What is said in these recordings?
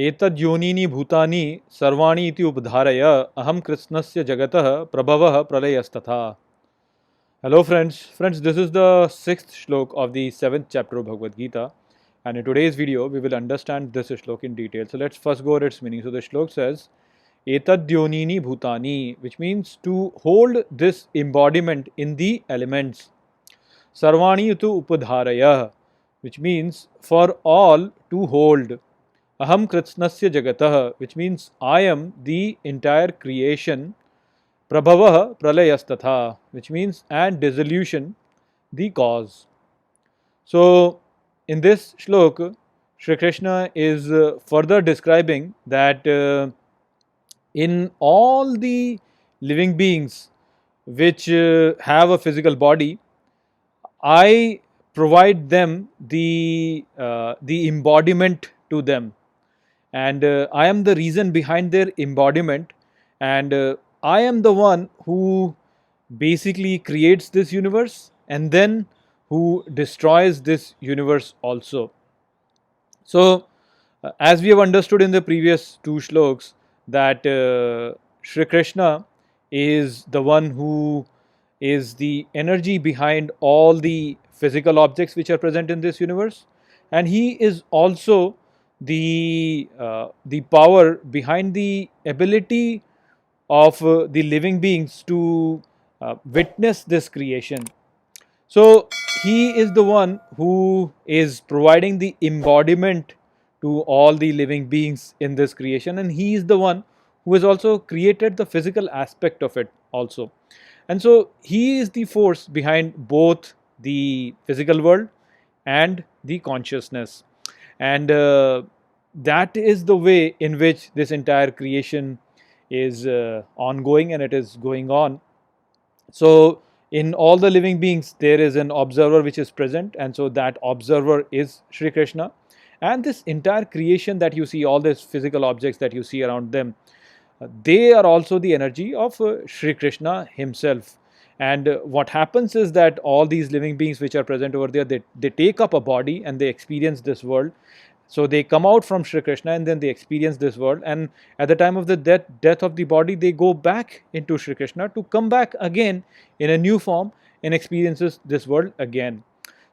एतद्योनीनि भूतानि सर्वाणि इति उपधारय अहम कृत्स्नस्य जगतः प्रभवः प्रलयस्तथा. Hello friends, this is the sixth shlok of the seventh chapter of Bhagavad Gita, and in today's video we will understand this shlok in detail. So let's first go over its meaning. So the shlok says, Etadyonini bhutani, which means to hold this embodiment in the elements. Sarvani tu upadharaya, which means for all to hold. Aham kritsnasya jagatah, which means I am the entire creation. Prabhavah pralayastatha, which means and dissolution, the cause. So, in this shlok, Shri Krishna is further describing that in all the living beings which have a physical body, I provide them the embodiment to them, and I am the reason behind their embodiment, and I am the one who basically creates this universe and then who destroys this universe also. So, as we have understood in the previous two shloks, that Shri Krishna is the one who is the energy behind all the physical objects which are present in this universe, and he is also the power behind the ability of the living beings to witness this creation. So he is the one who is providing the embodiment to all the living beings in this creation, and he is the one who has also created the physical aspect of it also. And so he is the force behind both the physical world and the consciousness, and that is the way in which this entire creation is ongoing, and it is going on. So in all the living beings there is an observer which is present, and so that observer is Shri Krishna. And this entire creation that you see, all these physical objects that you see around them, they are also the energy of Shri Krishna himself. And what happens is that all these living beings which are present over there, they take up a body and they experience this world. So they come out from Shri Krishna and then they experience this world, and at the time of the death of the body, they go back into Shri Krishna to come back again in a new form and experiences this world again.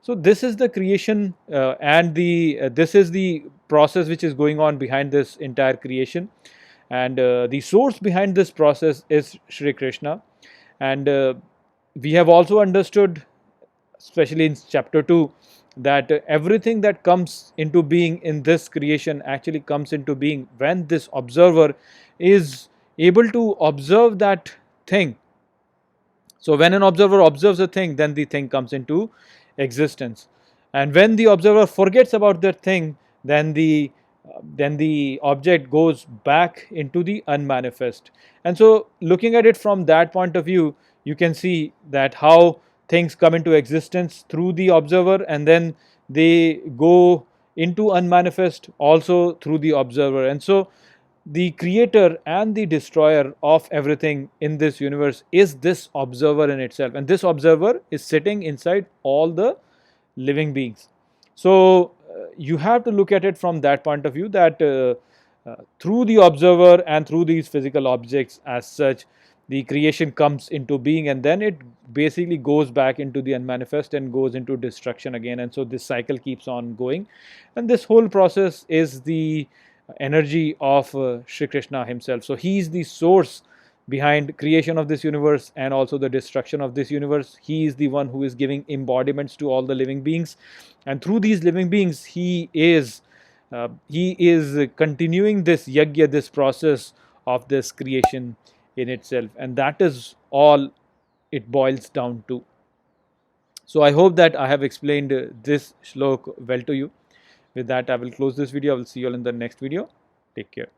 So this is the creation, and this is the process which is going on behind this entire creation, and the source behind this process is Shri Krishna. And we have also understood, especially in chapter 2, that everything that comes into being in this creation actually comes into being when this observer is able to observe that thing. So when an observer observes a thing, then the thing comes into existence, and when the observer forgets about that thing, then the object goes back into the unmanifest. And so looking at it from that point of view, you can see that how things come into existence through the observer, and then they go into unmanifest also through the observer. And so the creator and the destroyer of everything in this universe is this observer in itself, and this observer is sitting inside all the living beings. So you have to look at it from that point of view, that through the observer and through these physical objects as such, the creation comes into being, and then it basically goes back into the unmanifest and goes into destruction again. And so this cycle keeps on going, and this whole process is the energy of Shri Krishna himself. So he is the source behind creation of this universe and also the destruction of this universe. He is the one who is giving embodiments to all the living beings, and through these living beings he is continuing this yajna, this process of this creation in itself, and that is all it boils down to. So I hope that I have explained this shlok well to you. With that, I will close this video. I will see you all in the next video. Take care.